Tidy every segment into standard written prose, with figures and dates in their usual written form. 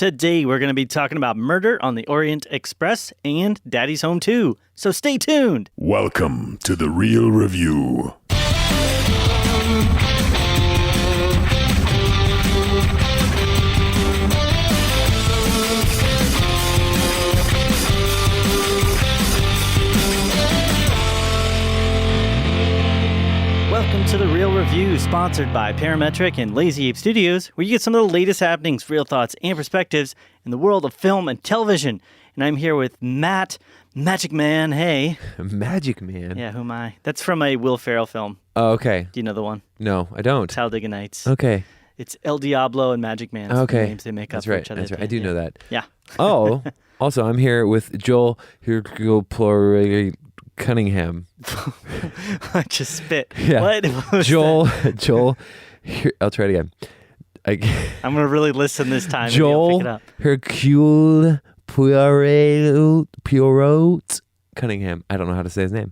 Today we're going to be talking about Murder on the Orient Express and Daddy's Home 2. So stay tuned. Welcome to The Real Review. Welcome to The Real Review, sponsored by Parametric and Lazy Ape Studios, where you get some of the latest happenings, real thoughts, and perspectives in the world of film and television. And I'm here with Matt, Magic Man. Hey. Magic Man? Yeah, who am I? That's from a Will Ferrell film. Oh, okay. Do you know the one? No, I don't. Talladega Nights. Okay. It's El Diablo and Magic Man. Okay. The names they make up for each other. That's right. I do know that. Yeah. Oh, also, I'm here with Joel Cunningham. I just spit. Yeah. What was Joel. that? Joel. Here, I'll try it again. I'm going to really listen this time. Joel Pick it up. Hercule Poirot Cunningham. I don't know how to say his name.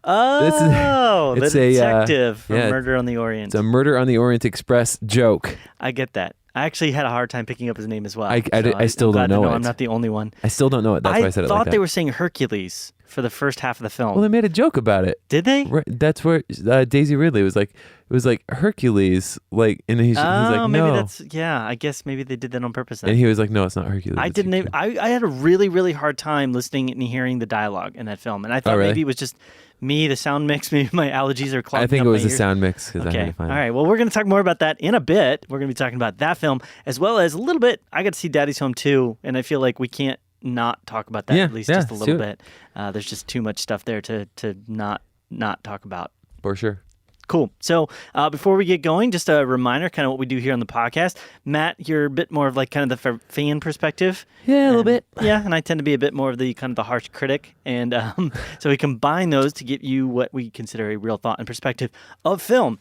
Oh, it's the a, detective from yeah, Murder on the Orient. It's a Murder on the Orient Express joke. I get that. I actually had a hard time picking up his name as well. I still don't know it. I'm not the only one. I still don't know it. That's why I said it like that. I thought they were saying Hercules for the first half of the film. Well, they made a joke about it. Did they? Right, that's where Daisy Ridley was like, it was like Hercules, like, and he's like, no. Maybe that's, yeah, I guess maybe they did that on purpose then. And he was like, no, it's not Hercules. I didn't even, I had a really, really hard time listening and hearing the dialogue in that film. And I thought maybe it was just me, the sound mix, maybe my allergies are clogging up. I think it was the sound mix. Okay. All right. Well, we're going to talk more about that in a bit. We're going to be talking about that film as well as a little bit. I got to see Daddy's Home 2, and I feel like we can't not talk about that at least just a little bit. There's just too much stuff there to not talk about. For sure. Cool. So before we get going, just a reminder, kind of what we do here on the podcast. Matt, you're a bit more of like kind of the fan perspective. Yeah, a little bit. Yeah, and I tend to be a bit more of the kind of the harsh critic. And so we combine those to give you what we consider a real thought and perspective of film.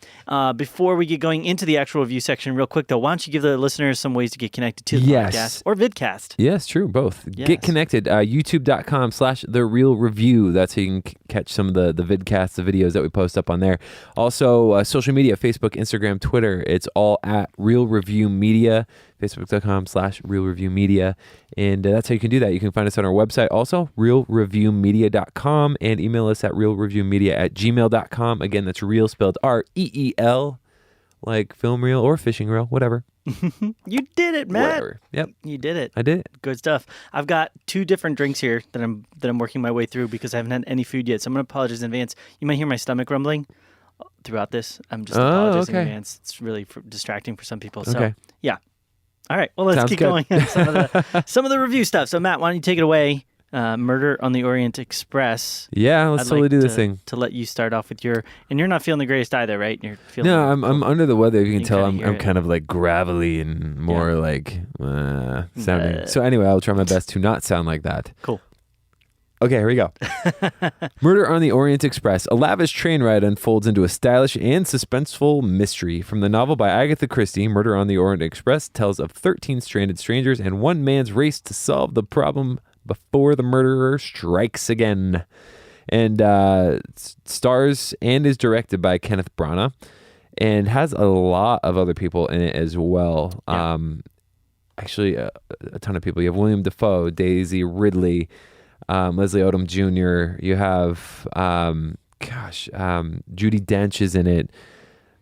Before we get going into the actual review section, real quick though, why don't you give the listeners some ways to get connected to the podcast or vidcast? Yes, true, both. Yes. Get connected. YouTube.com/TheRealReview. That's how you can catch some of the vidcasts, the videos that we post up on there. Also, social media, Facebook, Instagram, Twitter. It's all at Real Review Media, Facebook.com/RealReviewMedia. And that's how you can do that. You can find us on our website also, RealReviewMedia.com, and email us at RealReviewMedia@gmail.com. Again, that's real spelled REEL, like film reel or fishing reel, whatever. You did it, Matt. Whatever. Yep. You did it. I did it. Good stuff. I've got 2 different drinks here that I'm working my way through because I haven't had any food yet. So I'm going to apologize in advance. You might hear my stomach rumbling throughout this. I'm just apologizing in advance. It's really distracting for some people. So, yeah. All right. Well, let's keep going on some of the review stuff. So, Matt, why don't you take it away? Murder on the Orient Express. Yeah, let's totally do this thing. To let you start off with and you're not feeling the greatest either, right? You're feeling I'm under the weather. You can tell I'm kind of of like gravelly and more like sounding. So anyway, I'll try my best to not sound like that. Cool. Okay, here we go. Murder on the Orient Express. A lavish train ride unfolds into a stylish and suspenseful mystery. From the novel by Agatha Christie, Murder on the Orient Express tells of 13 stranded strangers and one man's race to solve the problem before the murderer strikes again. And stars and is directed by Kenneth Branagh and has a lot of other people in it as well. Yeah. Actually, a ton of people. You have William Dafoe, Daisy Ridley, Leslie Odom Jr. You have, Judi Dench is in it.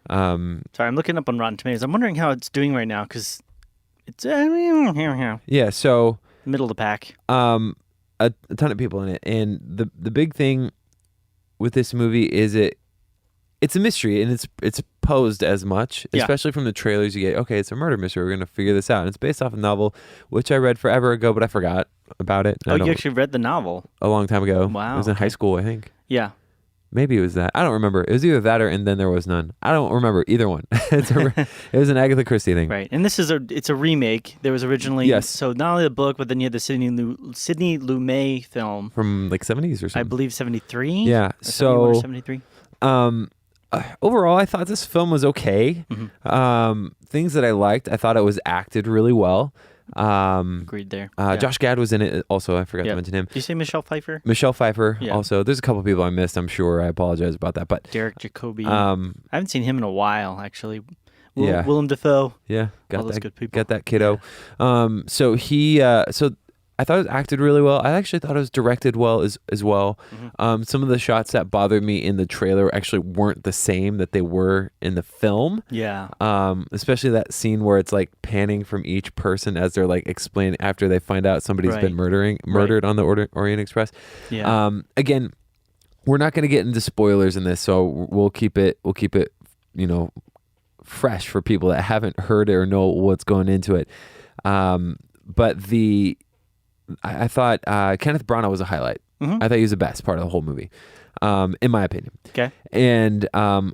Sorry, I'm looking up on Rotten Tomatoes. I'm wondering how it's doing right now because it's yeah. So middle of the pack. A ton of people in it, and the big thing with this movie is it's a mystery, and it's posed as much, especially from the trailers. You get, okay, it's a murder mystery. We're gonna figure this out. And it's based off a novel which I read forever ago, but I forgot about it. Oh, you actually read the novel a long time ago? Wow. It was in high school, I think. Yeah. Maybe it was that. I don't remember. It was either that or And Then There Was None. I don't remember either one. It was an Agatha Christie thing. Right. And this is it's a remake. There was originally so not only the book, but then you had the Sidney Lumet film from like 70s or something. I believe 73. Yeah. So 73. Overall, I thought this film was okay. Mm-hmm. Things that I liked, I thought it was acted really well. Agreed there. Josh Gad was in it also. I forgot to mention him. Did you say Michelle Pfeiffer? Michelle Pfeiffer also. There's a couple people I missed, I'm sure. I apologize about that. But Derek Jacobi. I haven't seen him in a while, actually. Willem Dafoe. Yeah, got all those that, good people. got that kiddo. So I thought it acted really well. I actually thought it was directed well as well. Mm-hmm. Some of the shots that bothered me in the trailer actually weren't the same that they were in the film. Yeah. Especially that scene where it's like panning from each person as they're like explaining after they find out somebody's been murdered on the Orient Express. Yeah. Again, we're not going to get into spoilers in this, so we'll keep it, fresh for people that haven't heard it or know what's going into it. But I thought Kenneth Branagh was a highlight. Mm-hmm. I thought he was the best part of the whole movie, in my opinion. Okay. And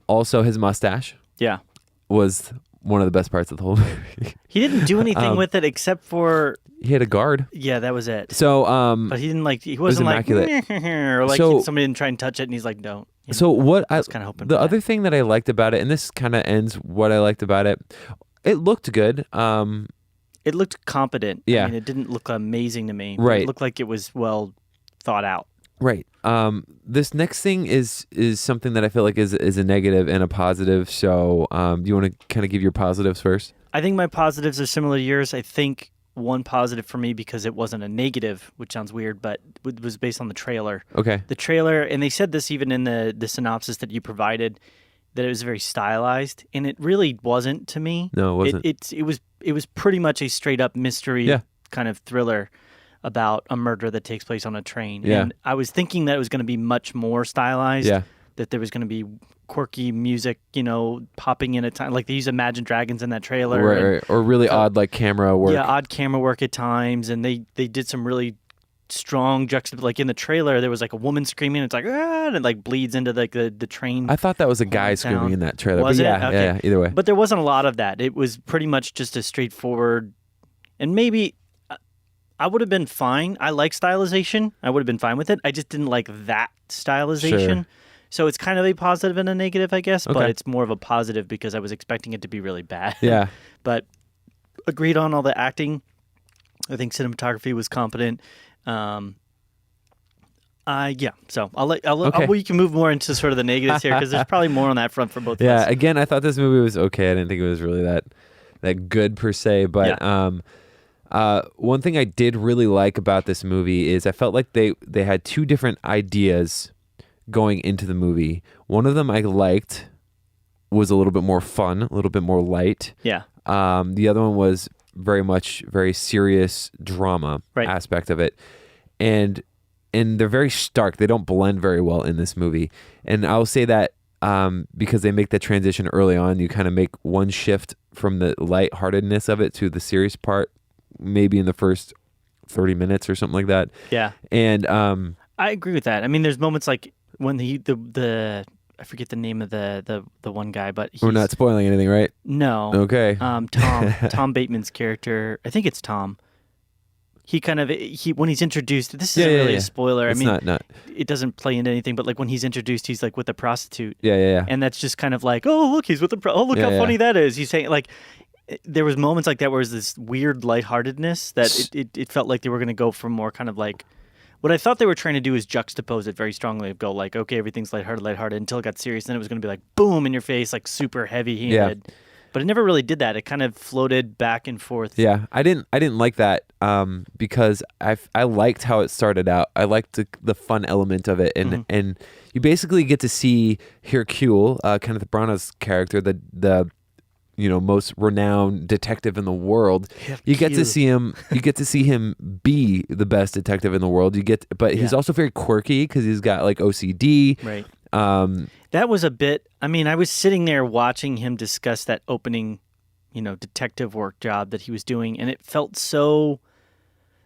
also his mustache was one of the best parts of the whole movie. He didn't do anything with it except for... He had a guard. Yeah, that was it. So, but he didn't he wasn't like, or like somebody didn't try and touch it and he's like, don't. So what I was kind of hoping the for other thing that I liked about it, and this kind of ends what I liked about it, it looked good. It looked competent. Yeah. I mean, it didn't look amazing to me. Right. It looked like it was well thought out. Right. This next thing is something that I feel like is a negative and a positive. So do you want to kind of give your positives first? I think my positives are similar to yours. I think one positive for me, because it wasn't a negative, which sounds weird, but it was based on the trailer. Okay. The trailer, and they said this even in the synopsis that you provided, that it was very stylized, and it really wasn't to me. No, it wasn't. It was pretty much a straight up mystery kind of thriller about a murder that takes place on a train. Yeah. And I was thinking that it was going to be much more stylized. Yeah. That there was going to be quirky music, popping in at time. Like they use Imagine Dragons in that trailer. Right. Or really odd like camera work. Yeah, odd camera work at times. And they did some really strong juxtaposition. Like in the trailer, there was like a woman screaming. It's like, and it like bleeds into like the train. I thought that was a guy screaming in that trailer. Was but it? Yeah, Okay. yeah, either way. But there wasn't a lot of that. It was pretty much just a straightforward, and maybe I would have been fine. I like stylization. I would have been fine with it. I just didn't like that stylization. Sure. So it's kind of a positive and a negative, I guess, but Okay. it's more of a positive because I was expecting it to be really bad. Yeah. But agreed on all the acting. I think cinematography was competent. So we can move more into sort of the negatives here because there's probably more on that front for both of us. Yeah, again, I thought this movie was okay. I didn't think it was really that good per se, but one thing I did really like about this movie is I felt like they had two different ideas going into the movie. One of them I liked was a little bit more fun, a little bit more light. Yeah. The other one was very serious drama aspect of it. And they're very stark. They don't blend very well in this movie. And I'll say that because they make the transition early on. You kind of make one shift from the lightheartedness of it to the serious part, maybe in the first 30 minutes or something like that. Yeah. And I agree with that. I mean, there's moments like when the I forget the name of the one guy, but we're not spoiling anything, right? No. Okay. Tom Bateman's character, I think it's Tom. He when he's introduced, this isn't really a spoiler. It's not. It doesn't play into anything, but like when he's introduced, he's like with a prostitute. Yeah. And that's just kind of like, oh, look, he's with how funny that is. He's saying like, there was moments like that where there's this weird lightheartedness that it felt like they were going to go for more kind of like, what I thought they were trying to do is juxtapose it very strongly. Go like, okay, everything's lighthearted until it got serious. Then it was going to be like, boom, in your face, like super heavy-handed. Yeah. But it never really did that. It kind of floated back and forth. Yeah, I didn't like that because I liked how it started out. I liked the fun element of it, and you basically get to see Hercule, Kenneth Branagh's character, the most renowned detective in the world. You get to see him. You get to see him be the best detective in the world. But he's also very quirky because he's got like OCD. Right. That was a bit. I mean, I was sitting there watching him discuss that opening, detective work job that he was doing, and it felt so.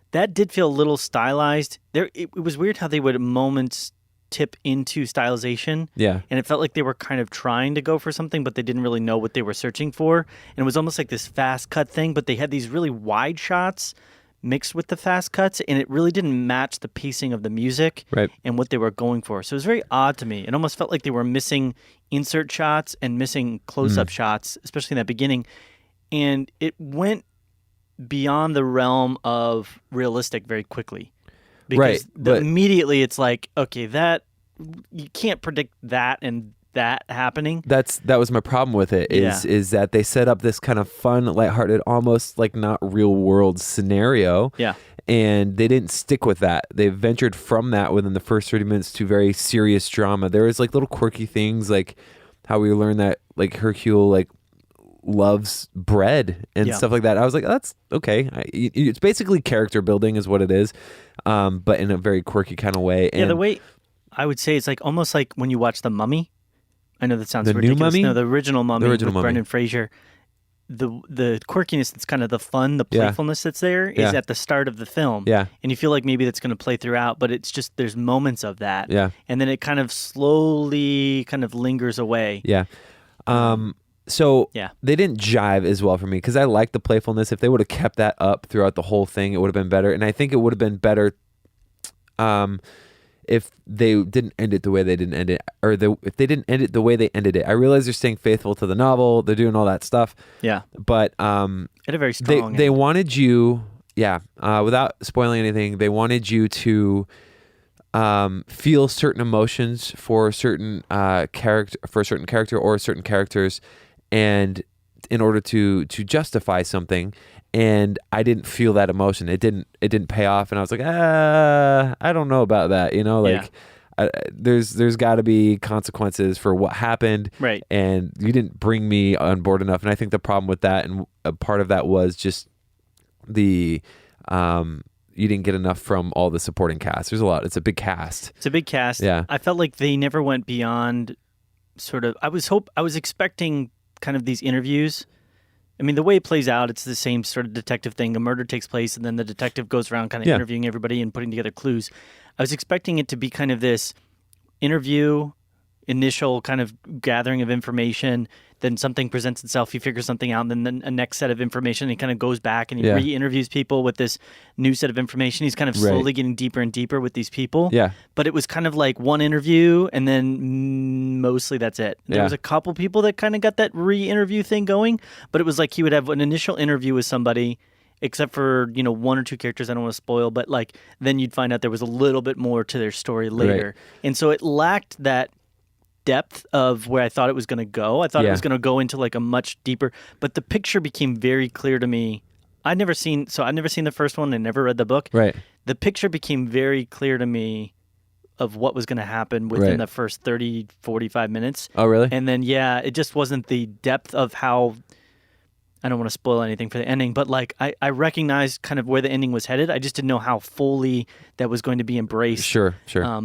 That did feel a little stylized. It was weird how they would at moments tip into stylization. Yeah. And it felt like they were kind of trying to go for something, but they didn't really know what they were searching for. And it was almost like this fast cut thing, but they had these really wide shots mixed with the fast cuts, and it really didn't match the pacing of the music and what they were going for. So it was very odd to me. It almost felt like they were missing insert shots and missing close-up shots, especially in that beginning. And it went beyond the realm of realistic very quickly. Because immediately it's like, okay, that you can't predict that and that happening. That was my problem with it is that they set up this kind of fun, lighthearted, almost like not real world scenario. Yeah. And they didn't stick with that. They ventured from that within the first 30 minutes to very serious drama. There was like little quirky things like how we learned that like Hercule like loves bread and stuff like that. I was like, that's okay. It's basically character building is what it is, but in a very quirky kind of way. And the way I would say it's like almost like when you watch The Mummy. I know that sounds the ridiculous. New Mummy? No, the original Mummy with Mummy. Brendan Fraser. The quirkiness that's kind of the fun, the playfulness that's there is at the start of the film. Yeah. And you feel like maybe that's going to play throughout, but it's just there's moments of that. Yeah. And then it kind of slowly kind of lingers away. Yeah. So they didn't jive as well for me because I like the playfulness. If they would have kept that up throughout the whole thing, it would have been better. And I think it would have been better if they didn't end it the way they didn't end it, or if they didn't end it the way they ended it. I realize they're staying faithful to the novel. They're doing all that stuff. Yeah. But it a very strong they wanted you, without spoiling anything, they wanted you to feel certain emotions for a certain character or certain characters, and in order to justify something. And I didn't feel that emotion. It didn't pay off, and I was like, I don't know about that. There's got to be consequences for what happened, right? And you didn't bring me on board enough. And I think the problem with that, and a part of that was just the you didn't get enough from all the supporting cast. There's a lot. It's a big cast. It's a big cast. Yeah. I felt like they never went beyond sort of. I was expecting kind of these interviews. I mean, the way it plays out, it's the same sort of detective thing. A murder takes place, and then the detective goes around kind of interviewing everybody and putting together clues. I was expecting it to be kind of this interview, initial kind of gathering of information, then something presents itself, he figures something out, and then a next set of information, and he kind of goes back and he re-interviews people with this new set of information. He's kind of slowly getting deeper and deeper with these people. Yeah. But it was kind of like one interview, and then mostly that's it. There was a couple people that kind of got that re-interview thing going, but it was like he would have an initial interview with somebody, except for, one or two characters I don't want to spoil, but like then you'd find out there was a little bit more to their story later. Right. And so it lacked that depth of where I thought it was going to go. I thought it was going to go into like a much deeper, but the picture became very clear to me. I'd never seen the first one and never read the book. Right. The picture became very clear to me of what was going to happen within the first 30, 45 minutes. Oh, really? And then, it just wasn't the depth of how, I don't want to spoil anything for the ending, but like I recognized kind of where the ending was headed. I just didn't know how fully that was going to be embraced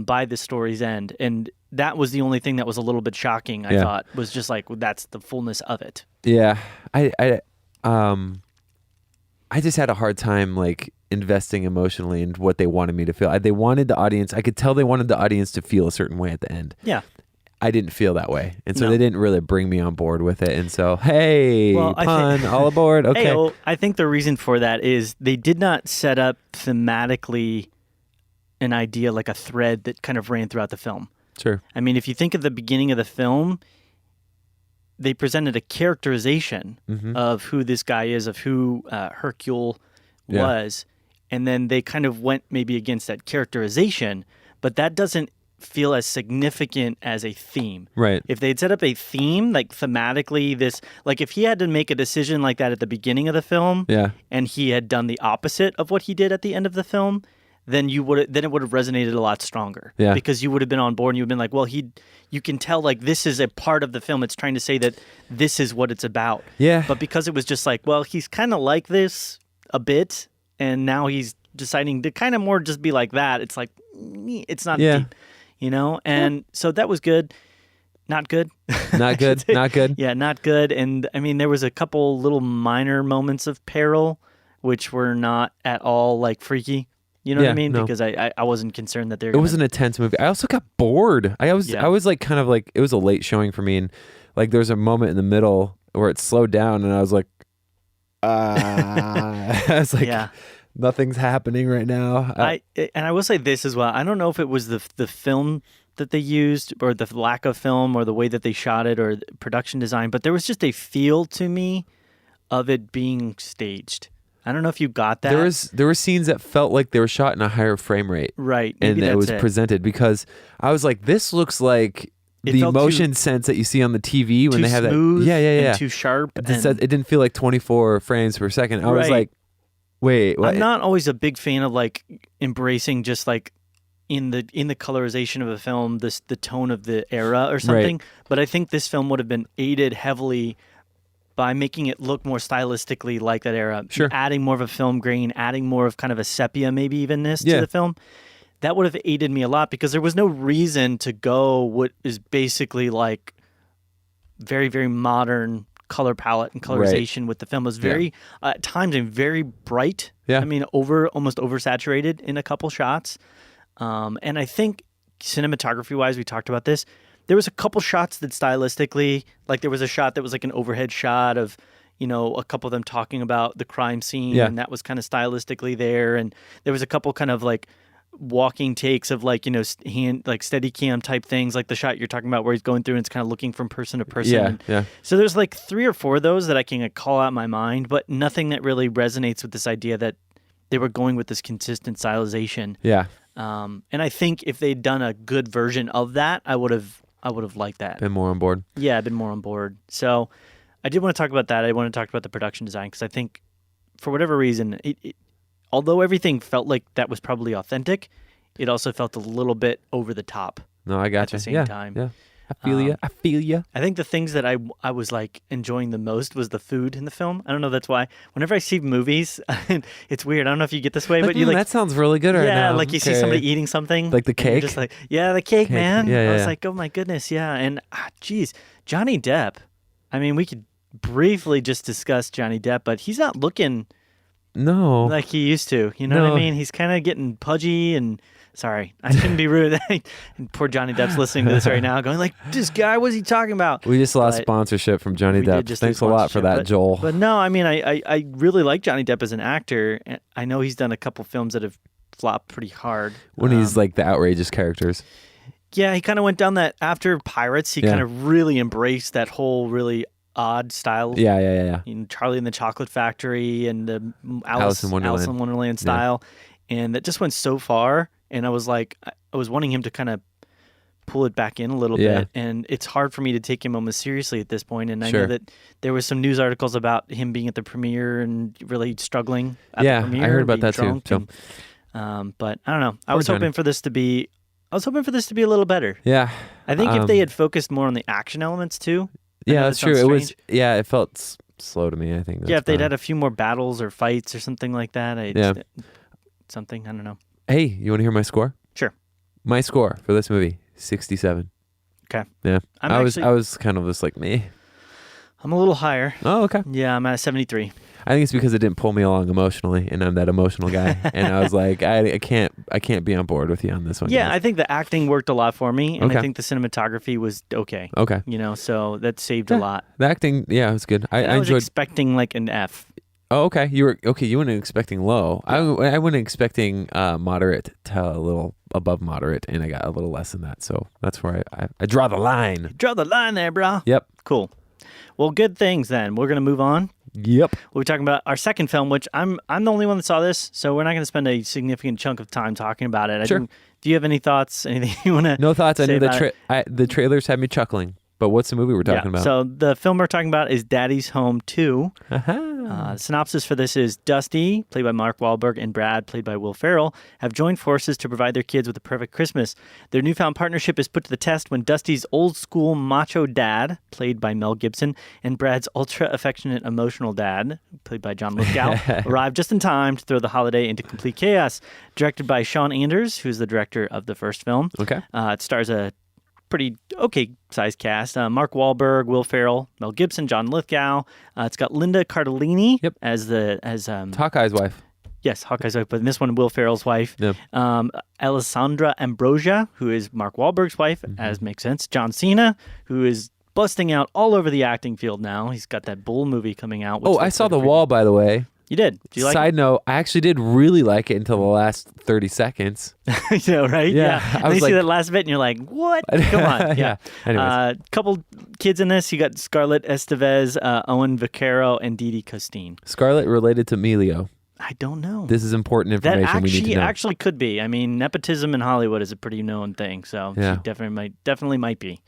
by the story's end. And that was the only thing that was a little bit shocking, I thought, was just like, that's the fullness of it. Yeah. I just had a hard time like investing emotionally in what they wanted me to feel. They wanted the audience, I could tell they wanted the audience to feel a certain way at the end. Yeah. I didn't feel that way. And so they didn't really bring me on board with it. And so, pun, all aboard. Okay. I think the reason for that is they did not set up thematically an idea like a thread that kind of ran throughout the film. Sure. I mean, if you think of the beginning of the film, they presented a characterization of who this guy is, of who Hercule was, and then they kind of went maybe against that characterization, but that doesn't feel as significant as a theme. Right. If they'd set up a theme, like thematically this, like if he had to make a decision like that at the beginning of the film, and he had done the opposite of what he did at the end of the film, then it would have resonated a lot stronger. Yeah. Because you would have been on board and you would have been like, well, you can tell like this is a part of the film. It's trying to say that this is what it's about. Yeah. But because it was just like, well, he's kind of like this a bit, and now he's deciding to kind of more just be like that. It's like, it's not deep, And so that was good. Not good. Not good. Not good. Yeah, not good. And I mean, there was a couple little minor moments of peril, which were not at all like freaky. You know what I mean? No. Because I wasn't concerned that they're. It was an intense movie. I also got bored. I was like kind of like, it was a late showing for me, and like there was a moment in the middle where it slowed down, and I was like, I was like, nothing's happening right now. And I will say this as well. I don't know if it was the film that they used, or the lack of film, or the way that they shot it, or the production design, but there was just a feel to me of it being staged. I don't know if you got that. There were scenes that felt like they were shot in a higher frame rate. Right. And it was presented, because I was like, this looks like the motion sense that you see on the TV when they have smooth that. and too sharp. It didn't feel like 24 frames per second. I was like, wait, what? I'm not always a big fan of like embracing just like in the colorization of a film, the tone of the era or something. Right. But I think this film would have been aided heavily by making it look more stylistically like that era. Sure. Adding more of a film grain, adding more of kind of a sepia maybe evenness to the film. That would have aided me a lot because there was no reason to go what is basically like very, very modern color palette and colorization with the film. It was very, at times, very bright. Yeah. I mean, almost oversaturated in a couple shots. And I think cinematography-wise, we talked about this, there was a couple shots that stylistically, like there was a shot that was like an overhead shot of, a couple of them talking about the crime scene, and that was kind of stylistically there. And there was a couple kind of like walking takes of like, hand, like steady cam type things, like the shot you're talking about where he's going through and it's kind of looking from person to person. Yeah. So there's like 3 or 4 of those that I can call out in my mind, but nothing that really resonates with this idea that they were going with this consistent stylization. Yeah. And I think if they'd done a good version of that, I would have liked that. Been more on board. Yeah, I've been more on board. So I did want to talk about that. I want to talk about the production design because I think for whatever reason, although everything felt like that was probably authentic, it also felt a little bit over the top. No, I got you. At the same time. Yeah. I feel you. I think the things that I was like enjoying the most was the food in the film. I don't know, that's why. Whenever I see movies, it's weird. I don't know if you get this way, but you like that sounds really good right now. Yeah, like you see somebody eating something. Like the cake? You're just like, the cake, man. Yeah, I was like, oh my goodness, yeah. And geez, Johnny Depp. I mean, we could briefly just discuss Johnny Depp, but he's not looking like he used to. You know what I mean? He's kind of getting pudgy and sorry, I shouldn't be rude. And poor Johnny Depp's listening to this right now going like, this guy, what's he talking about? We just lost sponsorship from Johnny Depp. Thanks a lot for that, Joel. But no, I mean, I really like Johnny Depp as an actor. I know he's done a couple films that have flopped pretty hard. When he's like the outrageous characters. Yeah, he kind of went down that after Pirates. He kind of really embraced that whole really odd style. Yeah. Charlie and the Chocolate Factory and the Alice in Wonderland style. And that just went so far. And I was like, I was wanting him to kind of pull it back in a little bit. And it's hard for me to take him almost seriously at this point. And I know that there was some news articles about him being at the premiere and really struggling at the premiere. I heard about that too. But I don't know. I was hoping for this to be a little better. Yeah. I think if they had focused more on the action elements too. Yeah, that's true. Strange. It felt slow to me, I think. If they'd had a few more battles or fights or something like that. Something, I don't know. Hey, you want to hear my score? Sure. My score for this movie, 67. Okay. Yeah. I was kind of just like me. I'm a little higher. Oh, okay. Yeah, I'm at a 73. I think it's because it didn't pull me along emotionally, and I'm that emotional guy. And I was like, I can't be on board with you on this one. Yeah, I think the acting worked a lot for me, and I think the cinematography was okay. Okay. So that saved a lot. The acting, it was good. I was enjoyed expecting like an F. Oh, okay. You weren't expecting low. I went expecting moderate to a little above moderate, and I got a little less than that. So that's where I draw the line. Draw the line there, bro. Yep. Cool. Well, good things then. We're gonna move on. Yep. We're talking about our second film, which I'm the only one that saw this, so we're not gonna spend a significant chunk of time talking about it. Sure. Do you have any thoughts? Anything you want to? No thoughts. I knew the trailers had me chuckling. But what's the movie we're talking about? So the film we're talking about is Daddy's Home 2. The synopsis for this is Dusty, played by Mark Wahlberg, and Brad, played by Will Ferrell, have joined forces to provide their kids with a perfect Christmas. Their newfound partnership is put to the test when Dusty's old-school macho dad, played by Mel Gibson, and Brad's ultra-affectionate emotional dad, played by John Lithgow, arrive just in time to throw the holiday into complete chaos. Directed by Sean Anders, who's the director of the first film. Okay. It stars a pretty okay-sized cast. Mark Wahlberg, Will Ferrell, Mel Gibson, John Lithgow. It's got Linda Cardellini as Hawkeye's wife. Yes, Hawkeye's wife, but in this one, Will Ferrell's wife. Yep. Alessandra Ambrosia, who is Mark Wahlberg's wife, as makes sense. John Cena, who is busting out all over the acting field now. He's got that Bull movie coming out. I saw The Wall, by the way. You did? Do you like it? Side note, I actually did really like it until the last 30 seconds. You know, right? Yeah. And then you see that last bit and you're like, what? Come on. Yeah. Anyways. Couple kids in this. You got Scarlett Estevez, Owen Vaquero, and Didi Costine. Scarlett related to Emilio. I don't know. This is important information we need to know. Actually could be. I mean, nepotism in Hollywood is a pretty known thing, so she definitely might be.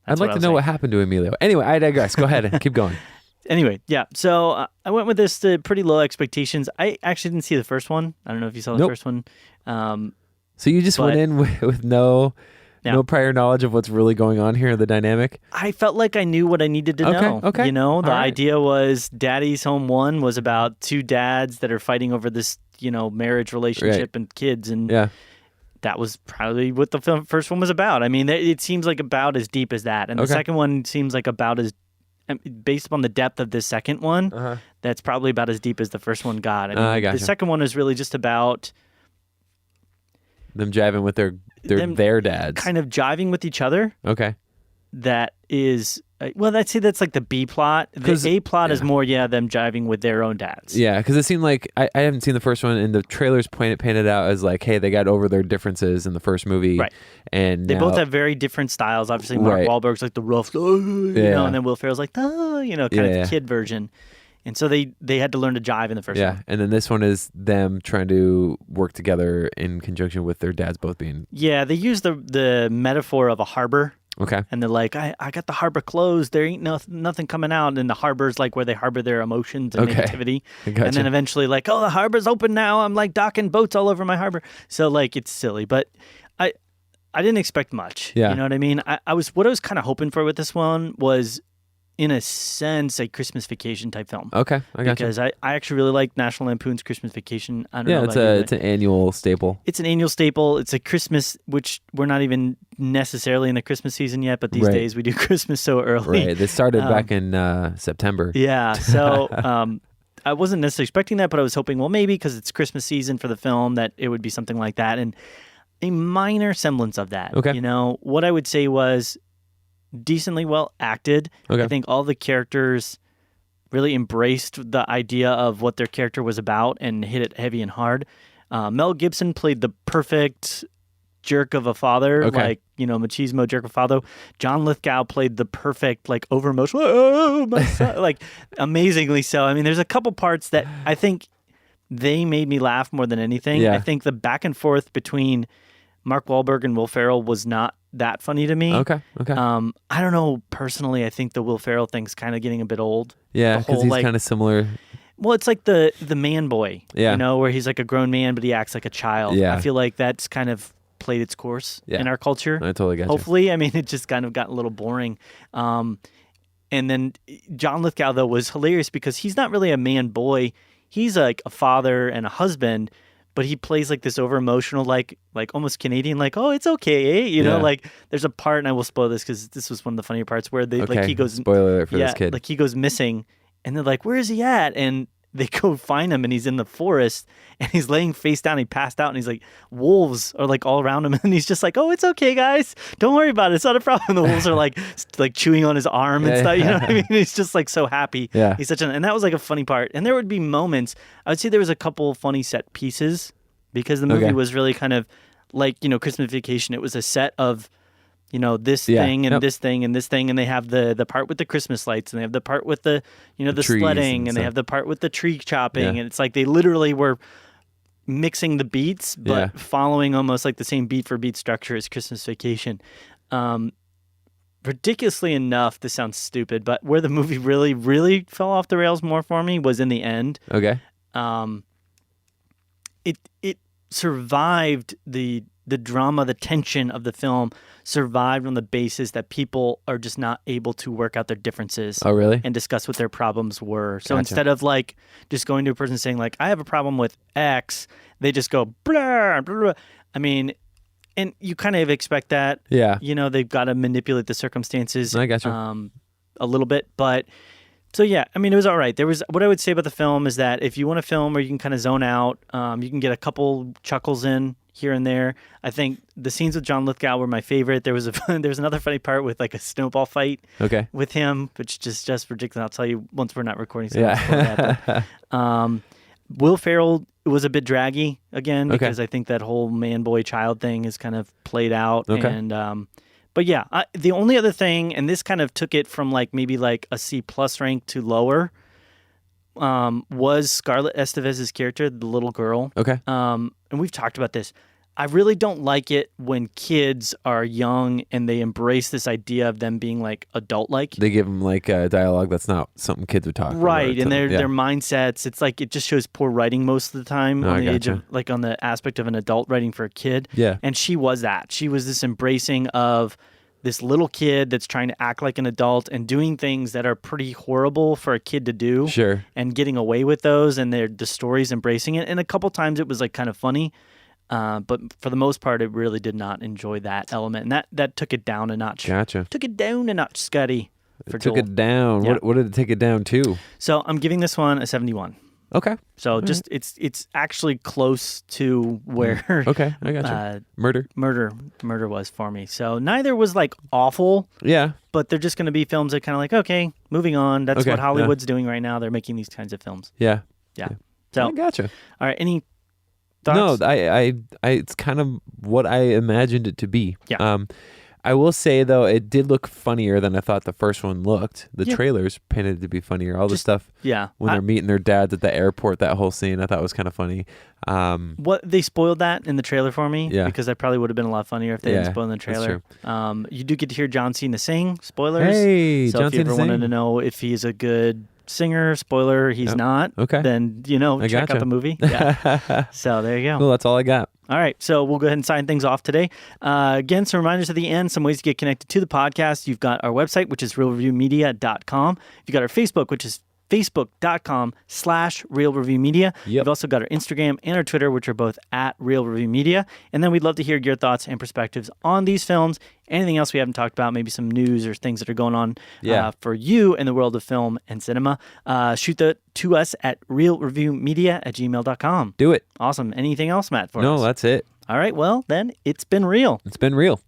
I'd like to know what happened to Emilio. Anyway, I digress. Go ahead and keep going. Anyway, yeah. So I went with this to pretty low expectations. I actually didn't see the first one. I don't know if you saw the first one. So you just went in with no prior knowledge of what's really going on here, the dynamic? I felt like I knew what I needed to know. Okay. You know, the idea was Daddy's Home 1 was about two dads that are fighting over this, marriage relationship and kids. And that was probably what the first one was about. I mean, it seems like about as deep as that. And the second one seems like about as, based upon the depth of this second one, that's probably about as deep as the first one got. I mean, I gotcha. The second one is really just about them jiving with their dads. Kind of jiving with each other. Okay. That is, I'd say that's like the B plot. The A plot is more, them jiving with their own dads. Yeah, because it seemed like, I haven't seen the first one, and the trailers painted out as like, hey, they got over their differences in the first movie. Right. And they both have very different styles. Obviously, Mark Wahlberg's like the rough, and then Will Ferrell's like, kind of the kid version. And so they had to learn to jive in the first one. Yeah, and then this one is them trying to work together in conjunction with their dads both being... Yeah, they use the metaphor of a harbor. Okay. And they're like, I got the harbor closed. There ain't nothing coming out. And the harbor's like where they harbor their emotions and negativity. Gotcha. And then eventually like, oh, the harbor's open now. I'm like docking boats all over my harbor. So like it's silly. But I didn't expect much. Yeah. You know what I mean? What I was kind of hoping for with this one was, in a sense, a Christmas Vacation type film. Okay, I got Because I actually really like National Lampoon's Christmas Vacation. I don't know about it's an annual staple. It's an annual staple. It's a Christmas, which we're not even necessarily in the Christmas season yet, but these days we do Christmas so early. Right, this started back in September. Yeah, so I wasn't necessarily expecting that, but I was hoping, well, maybe because it's Christmas season for the film, that it would be something like that. And a minor semblance of that. Okay. What I would say was decently well acted. Okay. I think all the characters really embraced the idea of what their character was about and hit it heavy and hard. Mel Gibson played the perfect jerk of a father, machismo jerk of father. John Lithgow played the perfect, over emotional, oh, my son, amazingly so. I mean, there's a couple parts that I think they made me laugh more than anything. Yeah. I think the back and forth between Mark Wahlberg and Will Ferrell was not that funny to me. Okay. I don't know, personally, I think the Will Ferrell thing's kind of getting a bit old. Yeah, because he's kind of similar. Well, it's like the man boy, yeah. Where he's like a grown man, but he acts like a child. Yeah. I feel like that's kind of played its course in our culture. I totally get you. Hopefully, I mean, it just kind of got a little boring. And then John Lithgow, though, was hilarious because he's not really a man boy. He's like a father and a husband, but he plays like this over emotional, like almost Canadian, oh, it's okay, there's a part, and I will spoil this because this was one of the funnier parts where he goes, spoiler alert for this kid, he goes missing, and they're like, where is he at? And they go find him, and he's in the forest, and he's laying face down. He passed out, and he's like, wolves are all around him, and he's just like, oh, it's okay, guys, don't worry about it, it's not a problem. The wolves are like chewing on his arm and stuff. You know what I mean? He's just so happy. Yeah, he's and that was a funny part. And there would be moments. I would say there was a couple funny set pieces because the movie was really kind of Christmas Vacation. It was a set of this thing and this thing and this thing, and they have the part with the Christmas lights, and they have the part with the the sledding, and they have the part with the tree chopping, and it's like they literally were mixing the beats, but following almost the same beat for beat structure as Christmas Vacation. Ridiculously enough, this sounds stupid, but where the movie really, really fell off the rails more for me was in the end. Okay. It survived the drama, the tension of the film survived on the basis that people are just not able to work out their differences. Oh, really? And discuss what their problems were. So Gotcha. instead of just going to a person saying I have a problem with X, they just go blah, blah, blah. I mean, and you kind of expect that. Yeah. They've got to manipulate the circumstances. I gotcha. A little bit, but so yeah, I mean, it was all right. There was what I would say about the film is that if you want to film where you can kind of zone out, you can get a couple chuckles in here and there. I think the scenes with John Lithgow were my favorite. There was another funny part with a snowball fight with him, which is just ridiculous. I'll tell you once we're not recording. So that, but, Will Ferrell was a bit draggy again because I think that whole man boy child thing is kind of played out. And but yeah, the only other thing, and this kind of took it from maybe a C+ rank to lower, was Scarlett Estevez's character, the little girl. Okay. And we've talked about this. I really don't like it when kids are young and they embrace this idea of them being like adult-like. They give them like a dialogue that's not something kids would talk. Right, and their mindsets. It's like it just shows poor writing most of the time on the age of like on the aspect of an adult writing for a kid. Yeah, and she was that. She was this embracing of this little kid that's trying to act like an adult and doing things that are pretty horrible for a kid to do. Sure, and getting away with those, and the stories embracing it. And a couple times it was like kind of funny. But for the most part, it really did not enjoy that element, and that took it down a notch. Gotcha. Took it down a notch, Scotty. It took it down. Yeah. What did it take it down to? So I'm giving this one a 71. Okay. So just it's actually close to where okay, I gotcha. Murder was for me. So neither was like awful. Yeah. But they're just going to be films that kind of like, okay, moving on. That's what Hollywood's doing right now. They're making these kinds of films. Yeah. So I gotcha. All right. Any thoughts? No, I it's kind of what I imagined it to be. Yeah. I will say though, it did look funnier than I thought the first one looked. The trailers painted it to be funnier. All the stuff. Yeah. When they're meeting their dads at the airport, that whole scene I thought was kind of funny. What they spoiled that in the trailer for me. Yeah. Because that probably would have been a lot funnier if they didn't spoil in the trailer. That's true. You do get to hear John Cena sing. Spoilers. Hey, so John if you Cena ever wanted to know if he's a good singer, spoiler, he's not. Okay. Then check out the movie. Yeah. So there you go. Well, that's all I got. All right, so we'll go ahead and sign things off today. Again, some reminders at the end, some ways to get connected to the podcast. You've got our website, which is realreviewmedia.com. You've got our Facebook, which is facebook.com/realreviewmedia. Yep. We've also got our Instagram and our Twitter, which are both at Real Review Media. And then we'd love to hear your thoughts and perspectives on these films, anything else we haven't talked about, maybe some news or things that are going on for you in the world of film and cinema. Shoot that to us at realreviewmedia@gmail.com. Do it. Awesome. Anything else, Matt, for us? No, that's it. All right, well, then it's been real. It's been real.